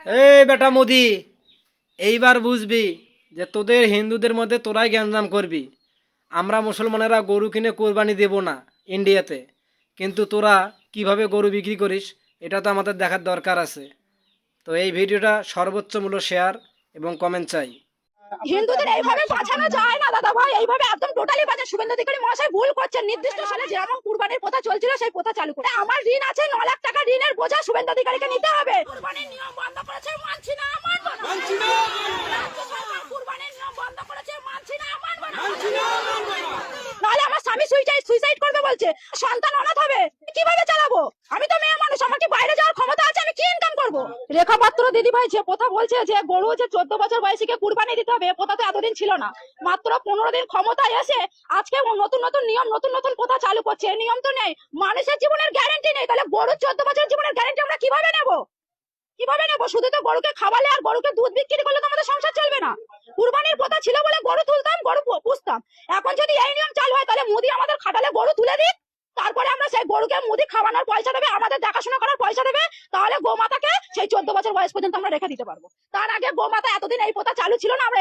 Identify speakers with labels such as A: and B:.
A: এই বেটা মোদি, এইবার বুঝবি যে তোদের হিন্দুদের মধ্যে তোরাই গ্যাঞ্জাম করবি। আমরা মুসলমানেরা গরু কিনে কোরবানি দেব না ইন্ডিয়াতে, কিন্তু তোরা কিভাবে গরু বিক্রি করিস এটা তো আমাদের দেখার দরকার আছে। তো এই ভিডিওটা সর্বোচ্চ মূল্য শেয়ার এবং কমেন্ট চাই।
B: হিন্দুদের এইভাবে বাঁচানো যায় না দাদা ভাই, এইভাবে একদম টোটালি বাঁচা। শুভেন্দু অধিকারী মহাশয় ভুল করছেন। নির্দিষ্ট সালে যেরকম কুরবানির প্রথা চলছিল সেই প্রথা চালু করে আমার ঋণ আছে 9 লাখ টাকা, ঋণের বোঝা শুভেন্দু অধিকারীকে নিতে হবে। কুরবানির নিয়ম বন্ধ করেছে, মানছি না, মানবো না। মানছি না, রাজ্য সরকার কুরবানির নিয়ম বন্ধ করেছে, মানছি না, মানবো না। মানছি না, মানবো না। নাহলে আমার স্বামী সুইসাইড করবে বলছে, সন্তান অনাথ হবে, কিভাবে চালাবো? আমি তো মেয়ে মানুষ, আমার কি বাইরে যাওয়ার ক্ষমতা আছে? আমি কি ইনকাম করবো? রেখা পাত্র দিদি ভাই যে কথা বলছে যে গরু যে 14 বছর বয়সীকে কুরবানি দিতে হবে, কথা তো এতদিন ছিল না। মাত্র 15 দিন ক্ষমতায় এসে আজকে নতুন নতুন নিয়ম, নতুন নতুন কথা চালু করছে। এই নিয়ম তো নেই, মানুষের জীবনের গ্যারান্টি নেই, তাহলে গরুর 14 বছর জীবনের গ্যারান্টি আমরা কিভাবে নেবো? কিভাবে নেবো? শুধু তো গরুকে খাওয়ালে আর গরুকে দুধ বিক্রি করলে তো আমাদের সংসার চলবে না। কুরবানির প্রথা ছিল বলে গরু তুলতাম, গরু পুষতাম। এখন যদি এই নিয়ম চালু হয় তাহলে মোদি আমাদের খাটালে গরু তুলে দিক, তারপরে আমরা সেই গরুকে মুদি খাওয়ানোর পয়সা দেবে, আমাদের দেখাশোনা করার পয়সা দেবে, তাহলে গোমাতাকে সেই 14 বছর বয়স পর্যন্ত আমরা রেখে দিতে পারবো। তার আগে গোমাতা এতদিন এই প্রথা চালু ছিল না, আমরা